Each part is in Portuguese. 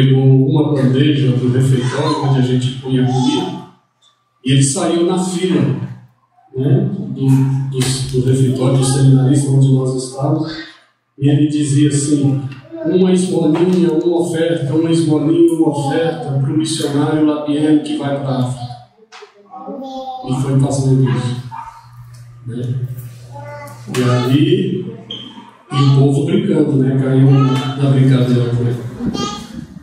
pegou uma bandeja do refeitório onde a gente punha comida e ele saiu na fila, né, do refeitório do seminarista onde nós estávamos, e ele dizia assim: uma esmolinha, uma oferta para o missionário Labieno que vai para a África. E foi fazendo isso, né? E aí, e o povo brincando, né? Caiu na brincadeira com ele.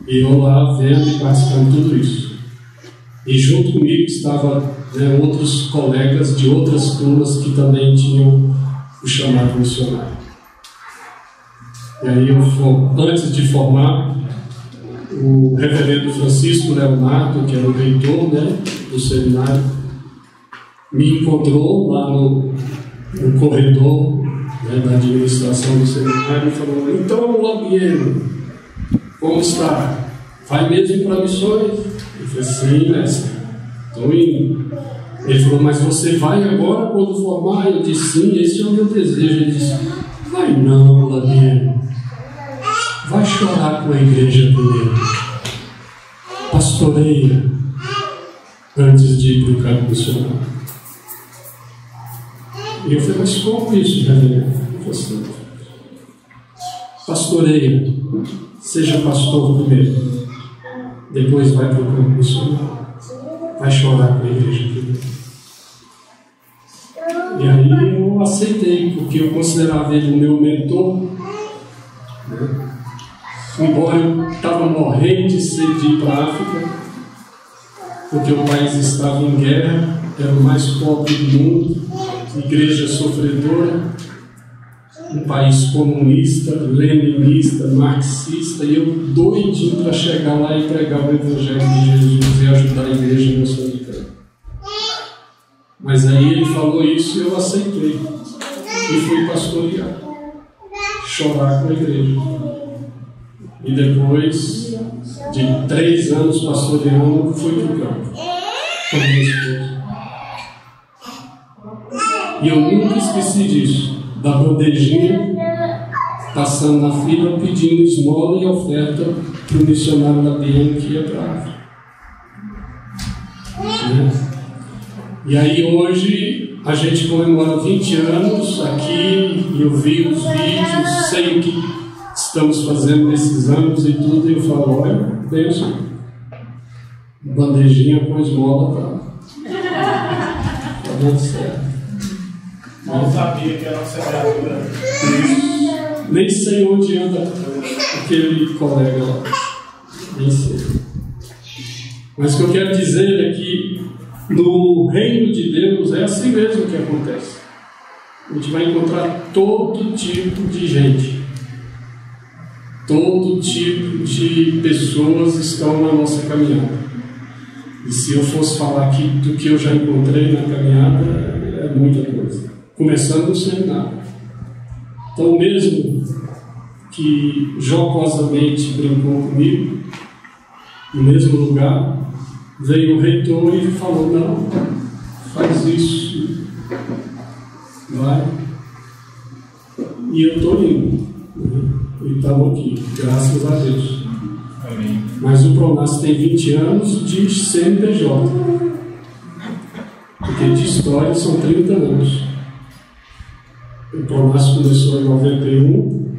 E eu lá vendo e participando de tudo isso. E junto comigo estavam, né, outros colegas de outras turmas que também tinham o chamado missionário. E aí, antes de formar, o reverendo Francisco Leonardo, que era o reitor, né, do seminário, me encontrou lá no corredor, né, da administração do seminário e falou: então, Labieno, como está? Vai mesmo para missões? Eu falei: sim, mestre, estou indo. Ele falou: mas você vai agora quando formar? Eu disse: sim, esse é o meu desejo. Ele disse: vai não, Labieno, vai chorar com a igreja primeiro, pastoreia antes de ir para o campo missionário. E eu falei: mas como isso, reverendo? Ele falou assim: pastoreia, seja pastor primeiro, depois vai para o campo missionário, vai chorar com a igreja primeiro. E aí eu aceitei, porque eu considerava ele o meu mentor, né? Embora eu estava morrendo de sede de ir para a África, porque o país estava em guerra, era o mais pobre do mundo, igreja sofredora, um país comunista, leninista, marxista, e eu doidinho para chegar lá e pregar o Evangelho de Jesus e ajudar a igreja moçambicana. Mas aí ele falou isso e eu aceitei, e fui pastorear, chorar com a igreja. E depois de 3 anos pastoreando, fui para o campo com minha esposa. E eu nunca esqueci disso, da bandejinha, passando na fila, pedindo esmola e oferta para o missionário Labieno que ia para a África. E aí hoje a gente comemora 20 anos aqui, e eu vi os vídeos, sei o que estamos fazendo nesses anos e tudo, e eu falo: olha, bênção, bandejinha com esmola para dando certo. Não sabia que era uma semeadura. Nem sei onde anda aquele colega lá, nem sei. Mas o que eu quero dizer é que no reino de Deus é assim mesmo que acontece. A gente vai encontrar todo tipo de gente. Todo tipo de pessoas estão na nossa caminhada. E se eu fosse falar aqui do que eu já encontrei na caminhada, é muita coisa. Começando no seminário. Então, mesmo que jocosamente brincou comigo, no mesmo lugar, veio o reitor e falou: não, faz isso, vai. E eu estou indo. E estamos aqui, graças a Deus. Amém. Mas o Pronas tem 20 anos de CNPJ, porque de história são 30 anos. O Pronas começou em 91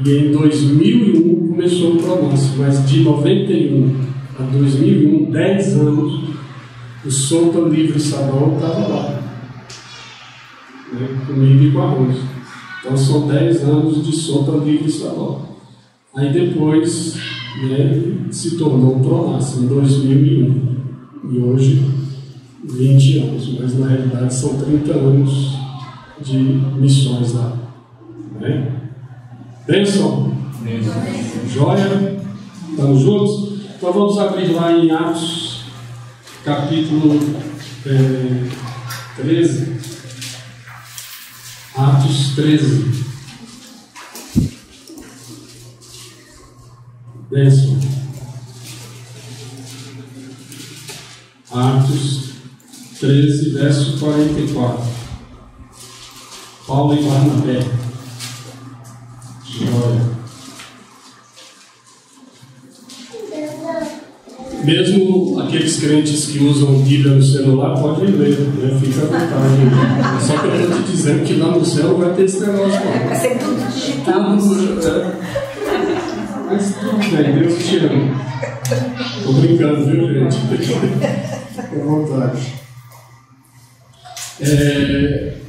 e em 2001 começou o Pronas, mas de 91 a 2001, 10 anos, o Solta Livre Sabão estava lá, né, comigo e com a Rosa. Então são 10 anos de Solta Livre Sabão. Aí depois, né, se tornou o Pronas em 2001 e hoje 20 anos, mas na realidade são 30 anos de missões lá, né? Bênção? Joia? Estamos juntos? Então vamos abrir lá em Atos, capítulo 13. Atos 13. Bênção. Atos 13, verso 44. Paulo e Barnabé. Glória. Mesmo aqueles crentes que usam Bíblia no celular, pode ler, né? Fica à vontade. Só que eu estou te dizendo que lá no céu não vai ter esse negócio. Vai ser tudo digital. Mas tudo bem, Deus te ama. Estou brincando, viu, gente? Fica à vontade.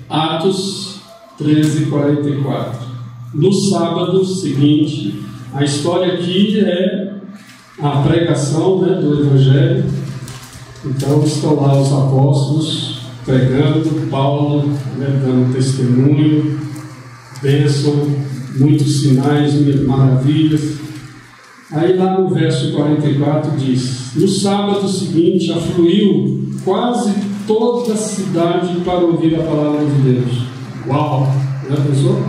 Atos 13:44. No sábado seguinte, a história aqui é a pregação, né, do Evangelho. Então estão lá os apóstolos pregando, Paulo, né, dando testemunho, bênção, muitos sinais, maravilhas. Aí lá no verso 44 diz: no sábado seguinte afluiu quase toda a cidade para ouvir a palavra de Deus. Uau! Já pensou?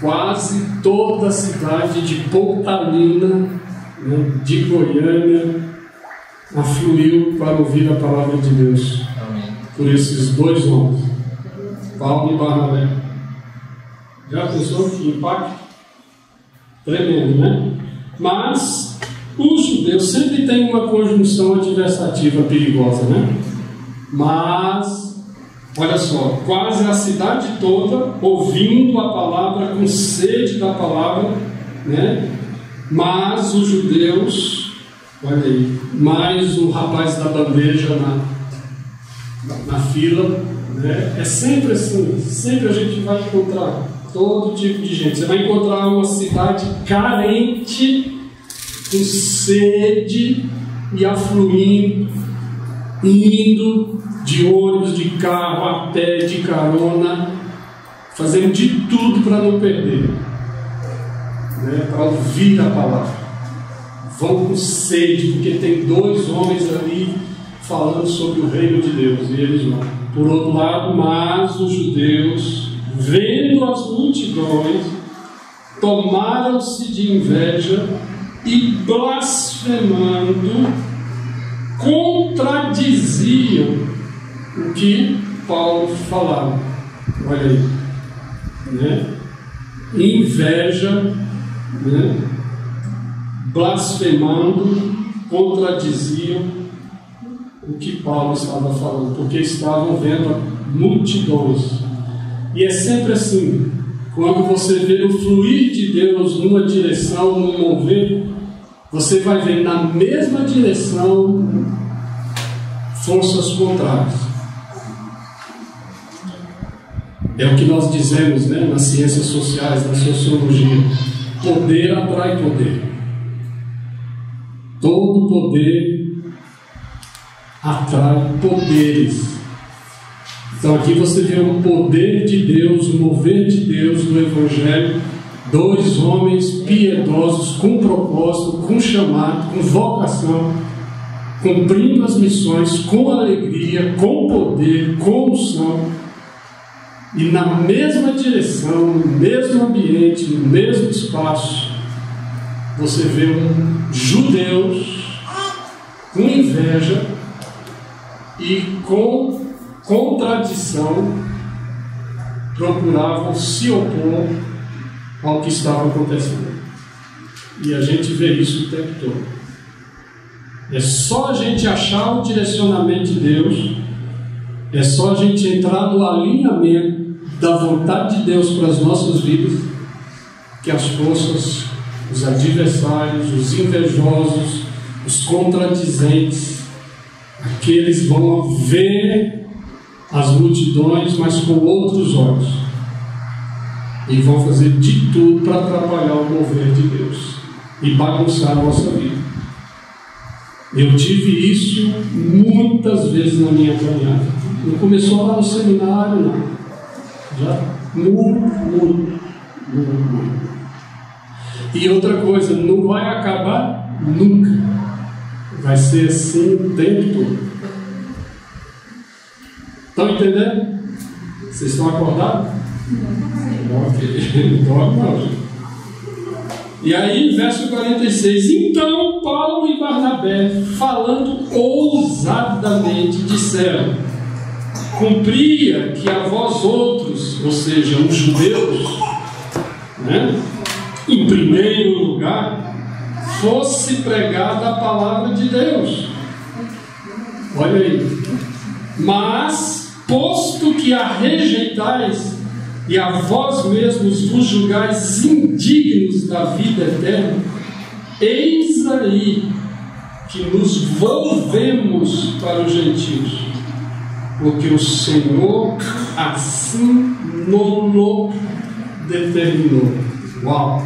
Quase toda a cidade de Pontalina, né, de Goiânia, afluiu para ouvir a palavra de Deus. Amém. Por esses dois homens, Paulo e Barnabé. Já pensou que impacto? Tremendo, né? Mas os judeus sempre têm uma conjunção adversativa perigosa, né? Mas, olha só, quase a cidade toda ouvindo a palavra, com sede da palavra, né? Mas os judeus, olha aí, mais o rapaz da bandeja na fila, né? É sempre assim, sempre a gente vai encontrar todo tipo de gente. Você vai encontrar uma cidade carente, com sede e afluindo, indo de ônibus, de carro, a pé, de carona, fazendo de tudo para não perder, né? Para ouvir a palavra. Vão com sede, porque tem dois homens ali falando sobre o reino de Deus, e eles vão. Por outro lado, mas os judeus, vendo as multidões, tomaram-se de inveja e, blasfemando, contradiziam o que Paulo falava. Olha aí, né? Inveja, né? Blasfemando, contradiziam o que Paulo estava falando, porque estavam vendo multidões. E é sempre assim, quando você vê o fluir de Deus numa direção, num mover, você vai ver na mesma direção forças contrárias. É o que nós dizemos, né, nas ciências sociais, na sociologia: poder atrai poder. Todo poder atrai poderes. Então aqui você vê o poder de Deus, o mover de Deus no Evangelho. Dois homens piedosos, com propósito, com chamado, com vocação, cumprindo as missões com alegria, com poder, com unção, e na mesma direção, no mesmo ambiente, no mesmo espaço, você vê judeus com inveja e com contradição procuravam se opor ao que estava acontecendo. E a gente vê isso o tempo todo. É só a gente achar o direcionamento de Deus, é só a gente entrar no alinhamento da vontade de Deus para as nossas vidas, que as forças, os adversários, os invejosos, os contradizentes, aqueles vão ver as multidões, mas com outros olhos, e vão fazer de tudo para atrapalhar o mover de Deus e bagunçar a nossa vida. Eu tive isso muitas vezes na minha caminhada. Não começou lá no seminário, não. Já muito. E outra coisa, não vai acabar nunca. Vai ser assim o tempo todo. Estão entendendo? Vocês estão acordados? Ok. Não. E aí, verso 46: então Paulo e Barnabé, falando ousadamente, disseram: cumpria que a vós outros, ou seja, os judeus, né, em primeiro lugar, fosse pregada a palavra de Deus. Olha aí. Mas, posto que a rejeitais e a vós mesmos vos julgais indignos da vida eterna, eis aí que nos volvemos para os gentios, porque o Senhor assim nos determinou. Uau!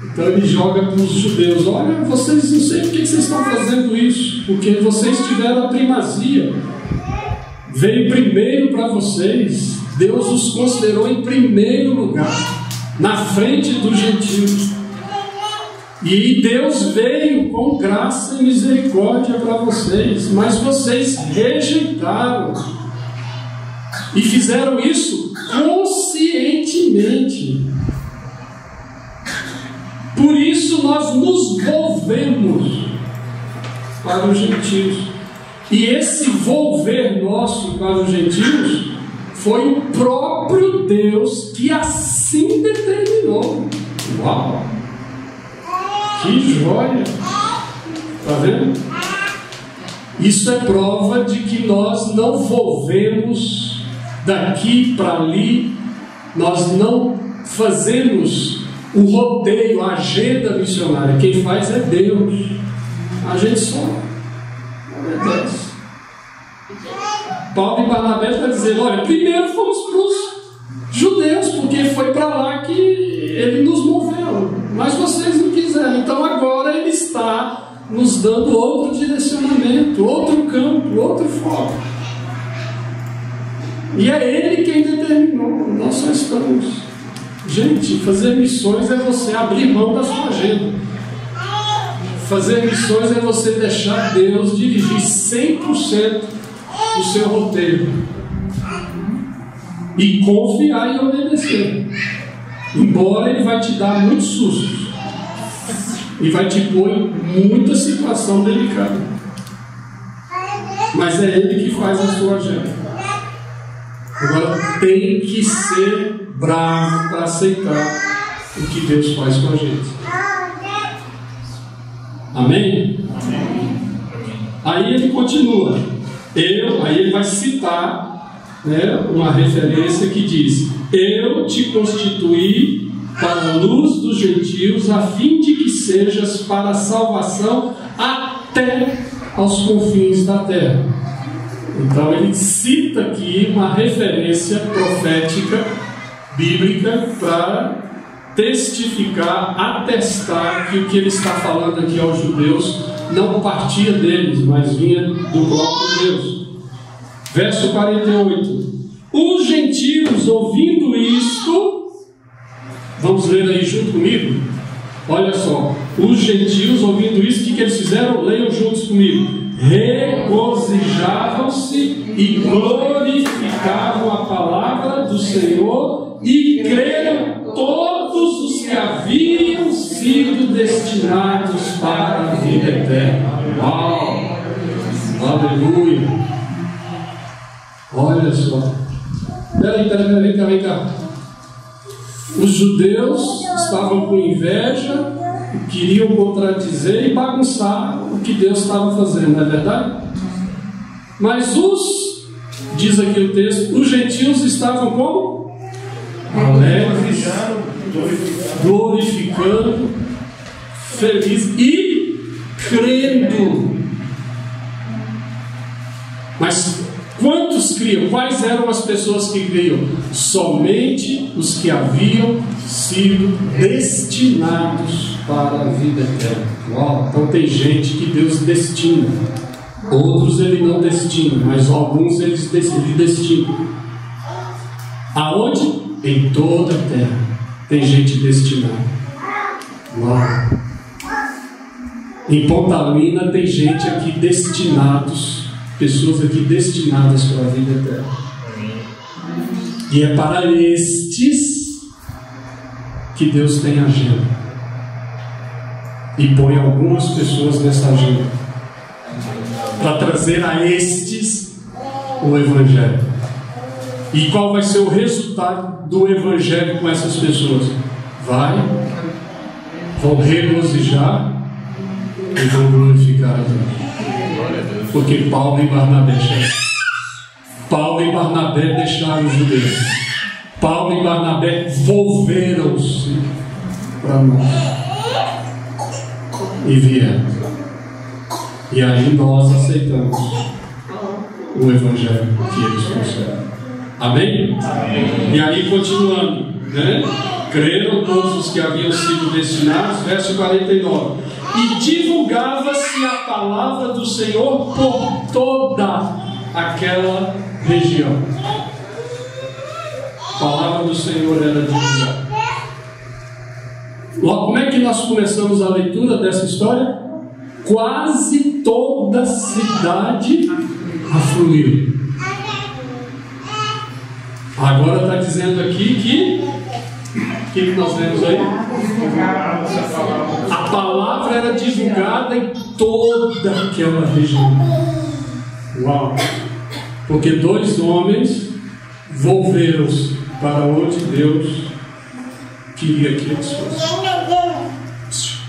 Então ele joga para os judeus: olha, vocês, não sei por que vocês estão fazendo isso, porque vocês tiveram a primazia, veio primeiro para vocês, Deus os considerou em primeiro lugar, na frente dos gentios, e Deus veio com graça e misericórdia para vocês, mas vocês rejeitaram e fizeram isso conscientemente. Por isso nós nos volvemos para os gentios. E esse volver nosso para os gentios foi o próprio Deus que assim determinou. Uau! Que joia! Está vendo? Isso é prova de que nós não volvemos daqui para ali, nós não fazemos o roteiro, a agenda missionária. Quem faz é Deus. A gente só obedece. Paulo e Barnabé vai dizer: olha, primeiro fomos para os judeus, porque foi para lá que ele nos moveu, mas vocês não quiseram. Então agora ele está nos dando outro direcionamento, outro campo, outro foco. E é ele quem determinou. Nós só estamos. Gente, fazer missões é você abrir mão da sua agenda. Fazer missões é você deixar Deus dirigir 100% do seu roteiro e confiar e obedecer, embora Ele vai te dar muitos sustos e vai te pôr em muita situação delicada, mas é Ele que faz a sua agenda. Agora tem que ser bravo para aceitar o que Deus faz com a gente. Amém? Amém. Aí ele continua. Aí ele vai citar, uma referência que diz: eu te constituí para a luz dos gentios, a fim de que sejas para a salvação até aos confins da terra. Então ele cita aqui uma referência profética bíblica para testificar, atestar que o que ele está falando aqui aos judeus não partia deles, mas vinha do próprio Deus. Verso 48. Os gentios, ouvindo isto, vamos ler aí junto comigo? Olha só, os gentios, ouvindo isso, o que eles fizeram? Leiam juntos comigo. Regozijavam-se e glorificavam a palavra do Senhor, e creram todos os que haviam sido destinados para a vida eterna. Uau! Aleluia! Olha só. Vem cá. Os judeus estavam com inveja, queriam contradizer e bagunçar o que Deus estava fazendo, não é verdade? Mas diz aqui o texto, os gentios estavam como? Alegres, glorificando, felizes e crendo. Mas quantos criam? Quais eram as pessoas que criam? Somente os que haviam sido destinados para a vida eterna. Uau! Então tem gente que Deus destina, outros Ele não destina, mas alguns Ele destina. Aonde? Em toda a terra tem gente destinada. Uau! Em Pontalina tem gente aqui destinados, pessoas aqui destinadas para a vida eterna. E é para estes que Deus tem agenda. E põe algumas pessoas nessa agenda para trazer a estes o Evangelho. E qual vai ser o resultado do Evangelho com essas pessoas? Vai vão regozijar e vão glorificar a Deus. Porque Paulo e Barnabé deixaram os judeus. Paulo e Barnabé volveram-se para nós e vieram. E aí nós aceitamos o Evangelho que eles trouxeram. Amém? Amém? E aí continuando, né? Creram todos os que haviam sido destinados, verso 49. E divulgava-se a palavra do Senhor por toda aquela região. A palavra do Senhor era divulgada. Logo, como é que nós começamos a leitura dessa história? Quase toda a cidade afluiu. Agora está dizendo aqui que nós lemos aí? A palavra era divulgada em toda aquela região. Uau! Porque 2 homens volveram-se para onde Deus queria que eles fossem.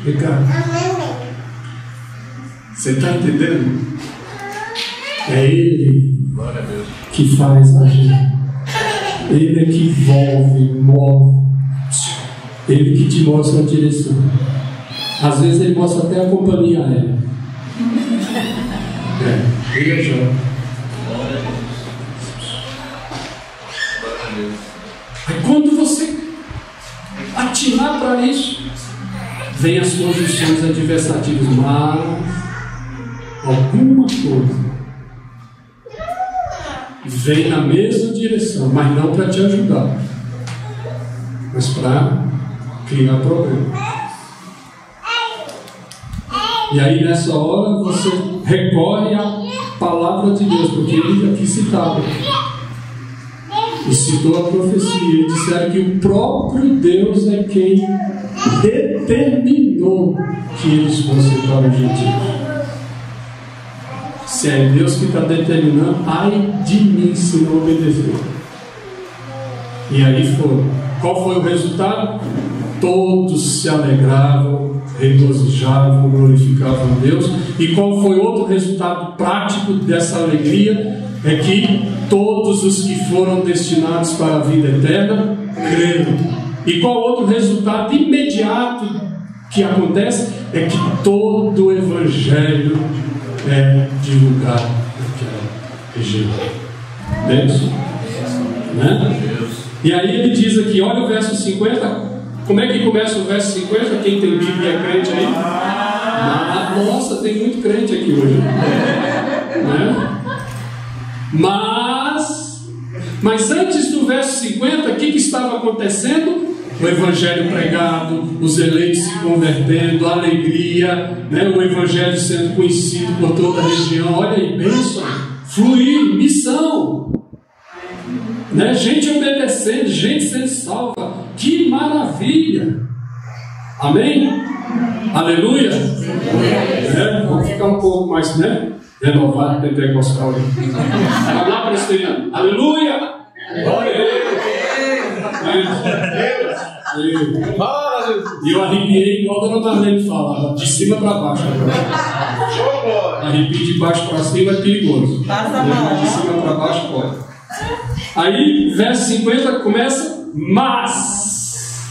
Ricardo, você está entendendo? É Ele que faz a gente. Ele é que move. Ele que te mostra a direção. Às vezes ele mostra até a companhia aérea. Ele é jovem. Aí quando você atinar para isso, vem as condições adversativas, mas alguma coisa vem na mesma direção, mas não para te ajudar, mas para criar problema. E aí nessa hora você recorre à palavra de Deus, porque ele aqui citava e citou a profecia, e disseram que o próprio Deus é quem determinou que eles fossem para o gentio. Se é Deus que está determinando, ai de mim se não obedecer. E aí foi. Qual foi o resultado? Todos se alegravam, regozijavam, glorificavam a Deus. E qual foi outro resultado prático dessa alegria? É que todos os que foram destinados para a vida eterna creram. E qual outro resultado imediato que acontece? É que todo o Evangelho é divulgado naquela região. Deus, né? E aí ele diz aqui, olha o verso 50. Como é que começa o verso 50? Quem tem Bíblia é crente aí? Nossa, tem muito crente aqui hoje, né? Mas antes do verso 50, o que estava acontecendo? O Evangelho pregado, os eleitos se convertendo, a alegria, né? O Evangelho sendo conhecido por toda a região. Olha aí, bênção, fluir, missão, né? Gente obedecendo, gente sendo salva. Que maravilha! Amém? Aleluia! Vamos ficar um pouco mais, né? Renovado, pentecostal. Vamos lá, presbiteriano. Aleluia! Glória a Deus! E eu arrepiei igual a dona Marlene fala, de cima para baixo. Arrepio de baixo para cima é perigoso. De cima para baixo pode. Aí, verso 50 começa, mas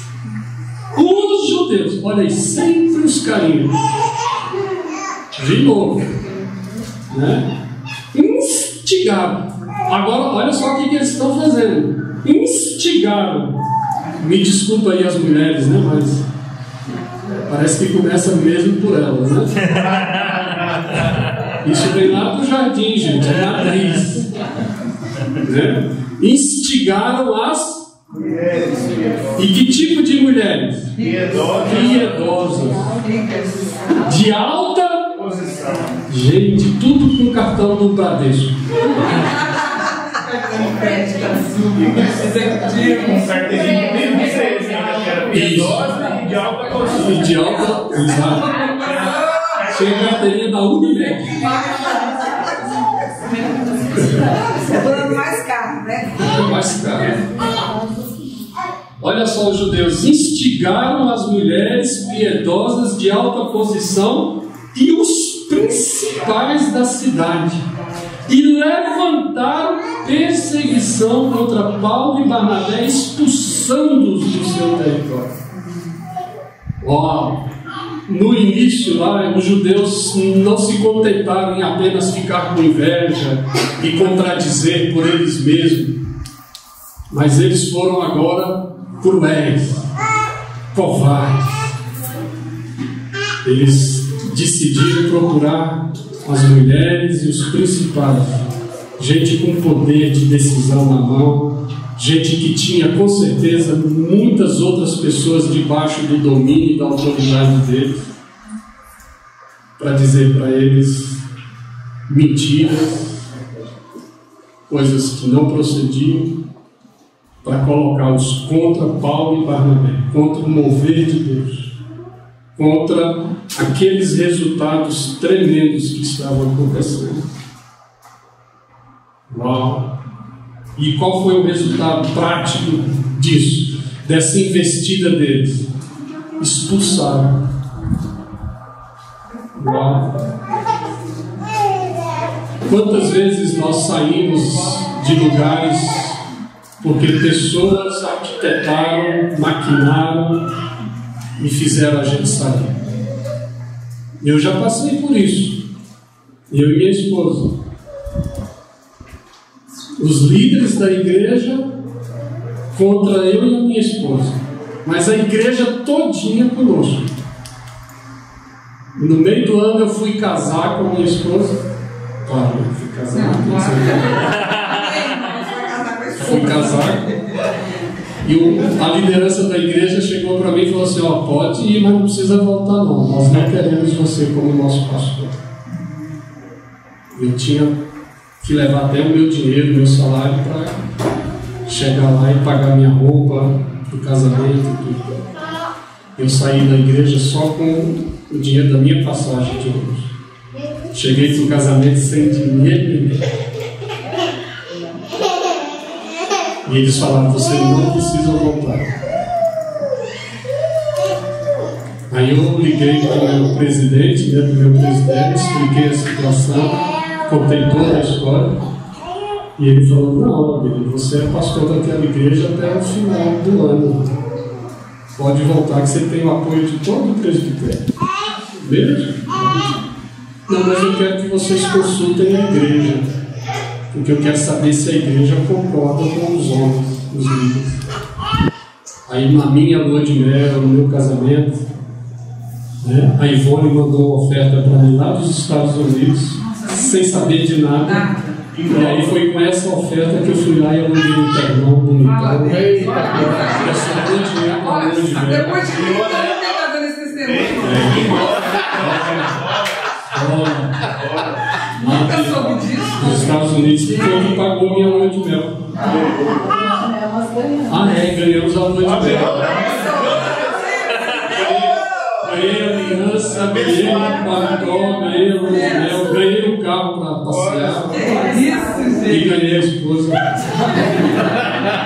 os judeus, olha aí, sempre os carinhos. De novo, né? Instigaram. Agora, olha só o que eles estão fazendo. Instigaram. Me desculpa aí as mulheres, né? Mas parece que começa mesmo por elas, né? Isso vem lá do jardim, gente, é matriz, né? Instigaram as e que tipo de mulheres? Piedosas, de alta gente, tudo com cartão do Bradesco. E de alta, exato. Tinha carteirinha da Unimed. É mais caro, né? É mais caro. Olha só, os judeus instigaram as mulheres piedosas de alta posição e os principais da cidade, e levantaram perseguição contra Paulo e Barnabé, expulsando-os do seu território. Uau! No início lá, os judeus não se contentaram em apenas ficar com inveja e contradizer por eles mesmos, mas eles foram agora cruéis, covardes. Eles decidiram procurar as mulheres e os principais, gente com poder de decisão na mão, gente que tinha com certeza muitas outras pessoas debaixo do domínio e da autoridade deles, para dizer para eles mentiras, coisas que não procediam, para colocá-los contra Paulo e Barnabé, contra o mover de Deus, contra aqueles resultados tremendos que estavam acontecendo. Uau! E qual foi o resultado prático disso, dessa investida deles? Expulsaram. Uau! Quantas vezes nós saímos de lugares porque pessoas arquitetaram, maquinaram e fizeram a gente sair? Eu já passei por isso, eu e minha esposa. Os líderes da igreja contra eu e a minha esposa, mas a igreja todinha conosco. No meio do ano eu fui casar com a minha esposa. Claro, eu fui casar. Fui casar. E a liderança da igreja chegou para mim e falou assim: ó, pode ir, mas não precisa voltar não. Nós não queremos você como nosso pastor. Eu tinha que levar até o meu dinheiro, o meu salário, para chegar lá e pagar minha roupa do casamento e tudo. Eu saí da igreja só com o dinheiro da minha passagem de ônibus. Cheguei no casamento sem dinheiro nenhum. E eles falaram: você não precisa voltar. Aí eu liguei para o meu presidente, do meu presidente, expliquei a situação, contei toda a história, e ele falou: não, amigo, você é pastor daquela igreja até o final do ano, pode voltar que você tem o apoio de todo o presbitério. Beleza? Não, mas eu quero que vocês consultem a igreja, porque eu quero saber se a igreja concorda com os homens, os líderes. Aí na minha lua de mel, no meu casamento, a Ivone mandou uma oferta para mim lá dos Estados Unidos, sem saber de nada. E aí foi com essa oferta que eu fui lá e aluguei um terrão bonitão. Eu só dei dinheiro para a lua de mel. Depois de que eu estava dando esse testemunho. Nunca soube disso. Nos Estados Unidos, que foi que pagou minha lua de mel. Ganhamos a lua de mel. Ganhei a aliança, ganhei o paletó, ganhei a lua de mel, ganhei o carro para passear. E ganhei a esposa.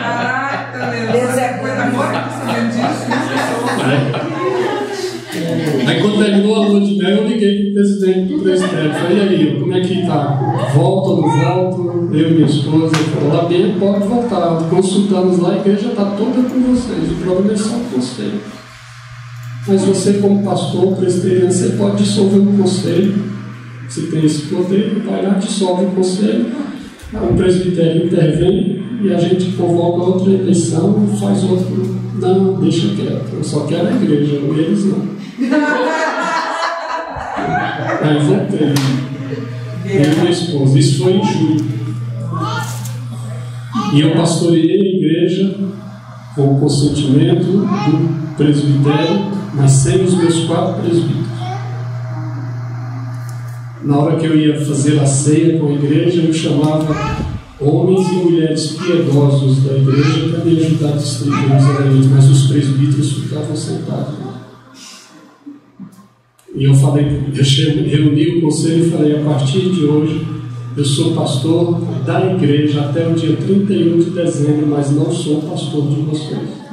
Caraca, meu Deus, é coisa agora que você vê disso. Aí quando terminou a lua de mel, eu liguei para o presidente do presbitério. Falei: e aí, como é que tá? Volta ou não volto? Eu e minha esposa. Ele falou: lá bem, pode voltar. Consultamos lá, a igreja está toda com vocês. O problema é só o conselho. Mas você, como pastor presbiteriano, você pode dissolver o conselho. Você tem esse poder, vai lá, dissolve o conselho. O presbitério intervém e a gente convoca outra eleição e faz outro. Não, deixa quieto. Eu só quero a igreja, eles não. Aí voltei. Eu e minha esposa. Isso foi em julho. E eu pastoreei a igreja com o consentimento do presbitério, mas sem os meus 4 presbíteros. Na hora que eu ia fazer a ceia com a igreja, eu chamava homens e mulheres piedosos da igreja para me ajudar a distribuir os alimentos, mas os presbíteros ficavam sentados. E eu falei, eu reuni o conselho e falei: a partir de hoje, eu sou pastor da igreja até o dia 31 de dezembro, mas não sou pastor de vocês.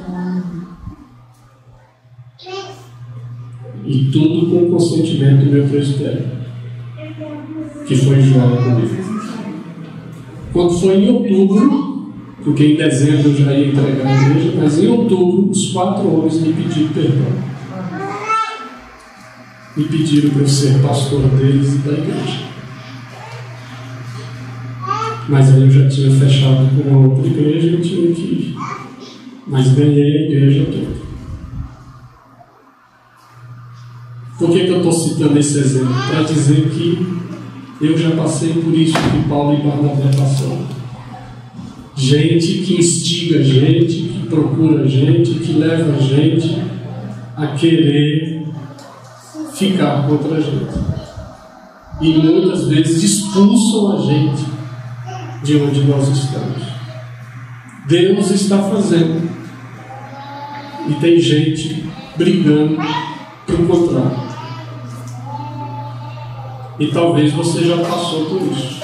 E tudo com o consentimento do meu presbitério, que foi João comigo. Quando foi em outubro, porque em dezembro eu já ia entregar a igreja, mas em outubro os 4 homens me pediram perdão. Me pediram para eu ser pastor deles e da igreja. Mas aí eu já tinha fechado com uma outra igreja e eu tinha que ir. Mas ganhei a igreja toda. Por que eu estou citando esse exemplo? Para dizer que eu já passei por isso que Paulo e Barnabé passaram. Gente que instiga a gente, que procura a gente, que leva a gente a querer ficar contra a gente. E muitas vezes expulsam a gente de onde nós estamos. Deus está fazendo. E tem gente brigando para o contrário. E talvez você já passou por isso,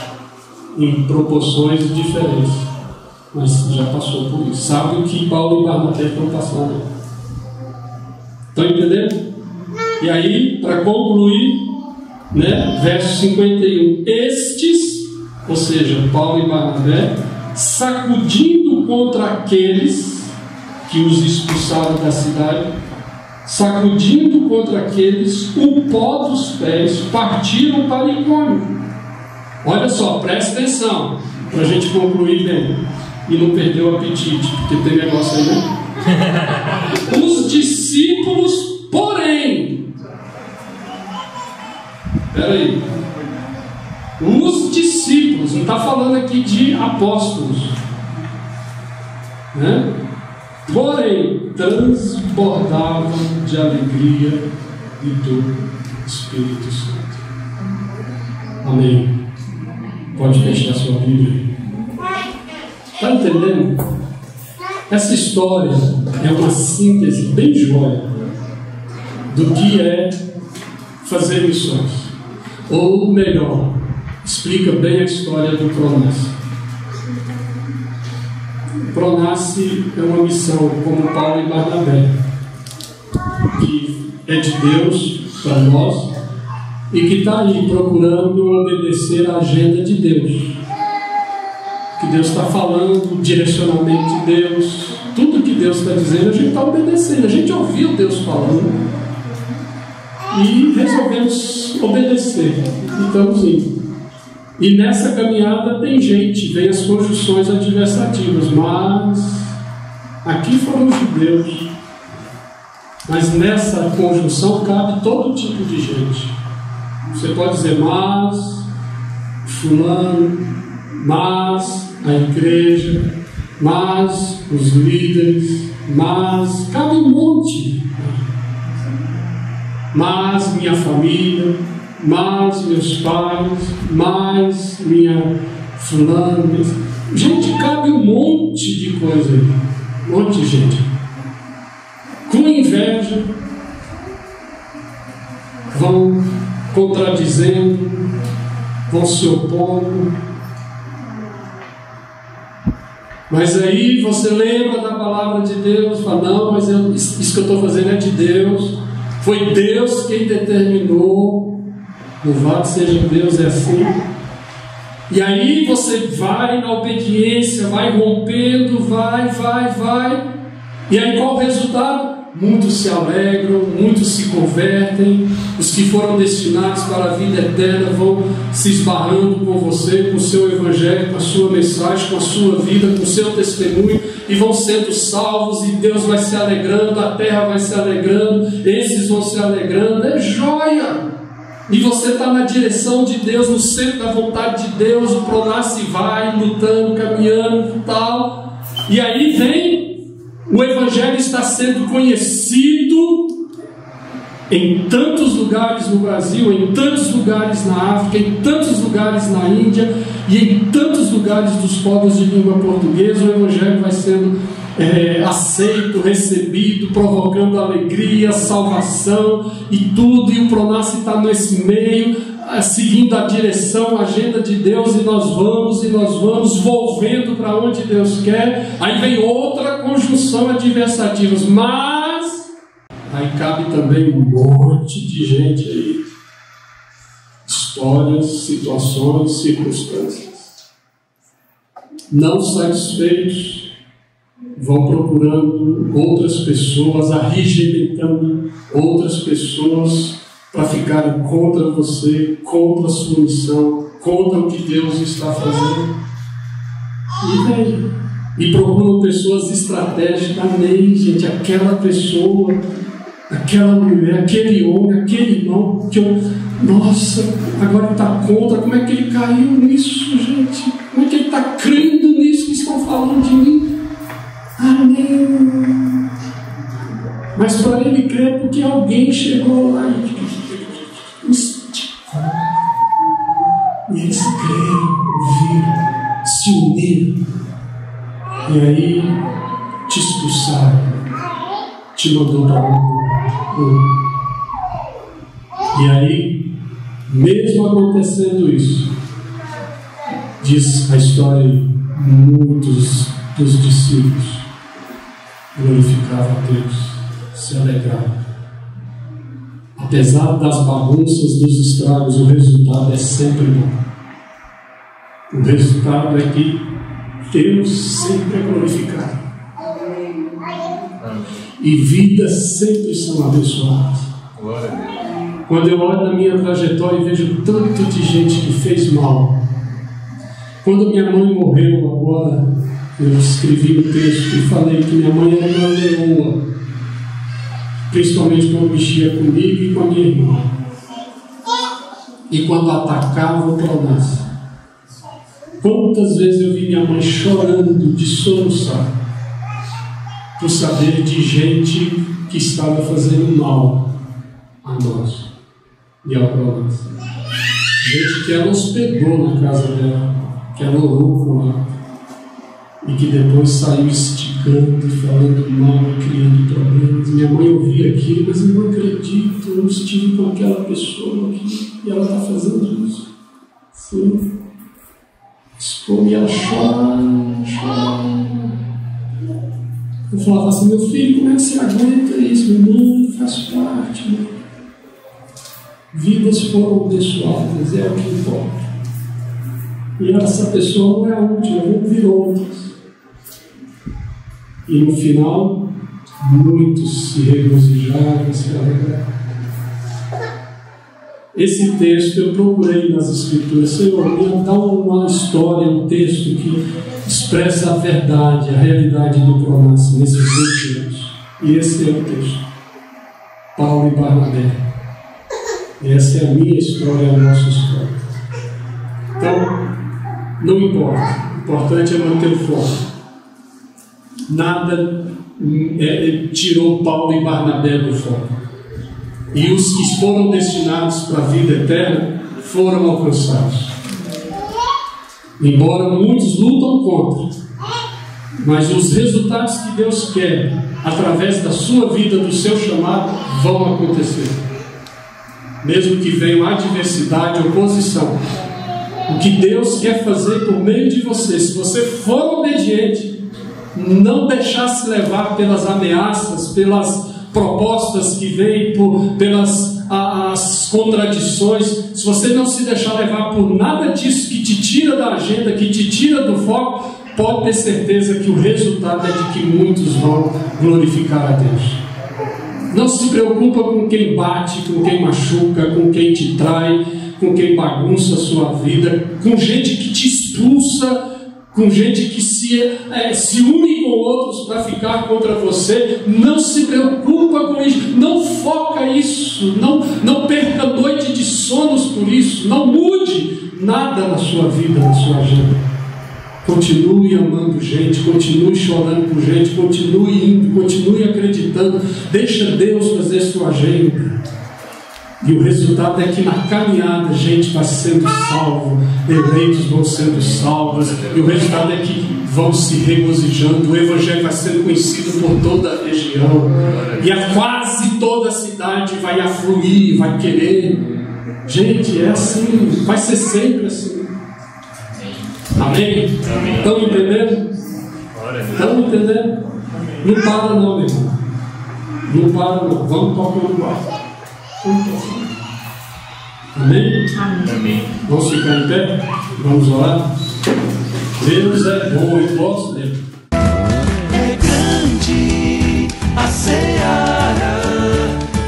em proporções diferentes, mas já passou por isso. Sabe o que Paulo e Barnabé estão passando? Estão entendendo? E aí, para concluir, verso 51, estes, ou seja, Paulo e Barnabé, sacudindo contra aqueles que os expulsaram da cidade, sacudindo contra aqueles o pó dos pés, partiram para Icônio. Olha só, presta atenção, para a gente concluir bem e não perder o apetite, porque tem negócio aí, né? Os discípulos, porém, peraí, os discípulos, não está falando aqui de apóstolos, né? Porém, transbordavam de alegria e do Espírito Santo. Amém. Pode fechar sua Bíblia. Está entendendo? Essa história é uma síntese bem joia do que é fazer missões. Ou melhor, explica bem a história do Pronace. Pronace é uma missão como Paulo e Barnabé, que é de Deus para nós e que está aí procurando obedecer à agenda de Deus. Que Deus está falando, o direcionamento de Deus, tudo que Deus está dizendo, a gente está obedecendo. A gente ouviu Deus falando e resolvemos obedecer. E estamos indo. E nessa caminhada tem gente, vem as conjunções adversativas, mas aqui foram os judeus. Mas nessa conjunção cabe todo tipo de gente. Você pode dizer, mas fulano, mas a igreja, mas os líderes, mas cabe um monte. Mas minha família, mas meus pais, mas minha fulana. Gente, cabe um monte de coisa aí. Um monte de gente. Com inveja, vão contradizendo, vão se opondo. Mas aí você lembra da palavra de Deus, fala, não, mas isso que eu estou fazendo é de Deus. Foi Deus quem determinou. Louvado seja Deus, é assim. E aí você vai na obediência, vai rompendo, vai. E aí qual o resultado? Muitos se alegram, muitos se convertem. Os que foram destinados para a vida eterna vão se esbarrando com você, com o seu evangelho, com a sua mensagem, com a sua vida, com o seu testemunho, e vão sendo salvos, e Deus vai se alegrando, a terra vai se alegrando, esses vão se alegrando. É joia! E você está na direção de Deus, no centro da vontade de Deus. O Pronace vai lutando, caminhando e tal. E aí vem, o Evangelho está sendo conhecido em tantos lugares no Brasil, em tantos lugares na África, em tantos lugares na Índia e em tantos lugares dos povos de língua portuguesa. O Evangelho vai sendo aceito, recebido, provocando alegria, salvação e tudo, e o Pronace está nesse meio, seguindo a direção, a agenda de Deus, e nós vamos volvendo para onde Deus quer. Aí vem outra conjunção adversativa, mas aí cabe também um monte de gente aí. Histórias, situações, circunstâncias. Não satisfeitos, vão procurando outras pessoas, arregimentando outras pessoas para ficarem contra você, contra a sua missão, contra o que Deus está fazendo. E procuram pessoas estratégicas. Amém, gente, aquela pessoa, aquela mulher, aquele homem, aquele irmão que nossa, agora está contra. Como é que ele caiu nisso, gente? Como é que ele está crendo nisso que estão falando de mim? Amém. Mas para ele crer, porque alguém chegou lá e esticou. E eles creram, viram, se uniram. E aí te expulsaram, te mandou para um. E aí, mesmo acontecendo isso, diz a história aí, muitos dos discípulos glorificavam a Deus, se alegravam. Apesar das bagunças, dos estragos, o resultado é sempre bom. O resultado é que Deus sempre é glorificado. E vidas sempre são abençoadas. Quando eu olho na minha trajetória e vejo tanto de gente que fez mal. Quando minha mãe morreu agora, eu escrevi um texto e falei que minha mãe era uma leoa, principalmente quando mexia comigo e com a minha irmã. E quando atacava o Pronas. Quantas vezes eu vi minha mãe chorando de soluçar por saber de gente que estava fazendo mal a nós e ao Pronas. Gente que ela hospedou na casa dela, que ela orou com ela, e que depois saiu esticando e falando mal e criando problemas. Minha mãe ouvia aquilo, mas eu não acredito, eu estive com aquela pessoa aqui e ela está fazendo isso. Sim. E ela chora. Eu falava assim, meu filho, como é que você aguenta isso? Meu irmão, faz parte, né? Vidas foram abençoadas, é o que importa. E essa pessoa não é a última, vão vir outras. E no final, muitos se regozijaram, se alegraram. Esse texto eu procurei nas Escrituras. Senhor, me dá uma história, um texto que expressa a verdade, a realidade do Pronas nesses 20 anos. E esse é o texto. Paulo e Barnabé. E essa é a minha história, a nossa história. Então, não importa. O importante é manter o foco. Nada tirou Paulo e Barnabé do foco. E os que foram destinados para a vida eterna foram alcançados. Embora muitos lutam contra, mas os resultados que Deus quer através da sua vida, do seu chamado, vão acontecer. Mesmo que venham adversidade, oposição, o que Deus quer fazer por meio de você, se você for obediente, não deixar se levar pelas ameaças, pelas propostas que vêm, pelas as contradições, se você não se deixar levar por nada disso que te tira da agenda, que te tira do foco, pode ter certeza que o resultado é de que muitos vão glorificar a Deus. Não se preocupa com quem bate, com quem machuca, com quem te trai, com quem bagunça a sua vida, com gente que te expulsa, com gente que se une com outros para ficar contra você. Não se preocupa com isso, não foca isso, não perca noite de sonos por isso, não mude nada na sua vida, na sua agenda. Continue amando gente, continue chorando por gente, continue indo, continue acreditando, deixa Deus fazer sua agenda. E o resultado é que na caminhada a gente vai sendo salvo, eleitos vão sendo salvos, e o resultado é que vão se regozijando, o Evangelho vai sendo conhecido por toda a região, e a quase toda a cidade vai afluir, vai querer. Gente, é assim, vai ser sempre assim. Amém? Estão entendendo? Estão entendendo? Não para não, meu irmão. Não para, não. Vamos tocando o barco. Amém? Amém. Vamos ficar em pé? Vamos orar? Deus é bom e gosto dele. É grande a seara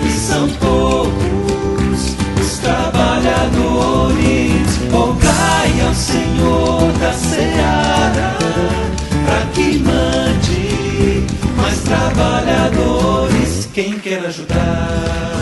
e são poucos os trabalhadores. Rogai ao Senhor da seara para que mande mais trabalhadores. Quem quer ajudar?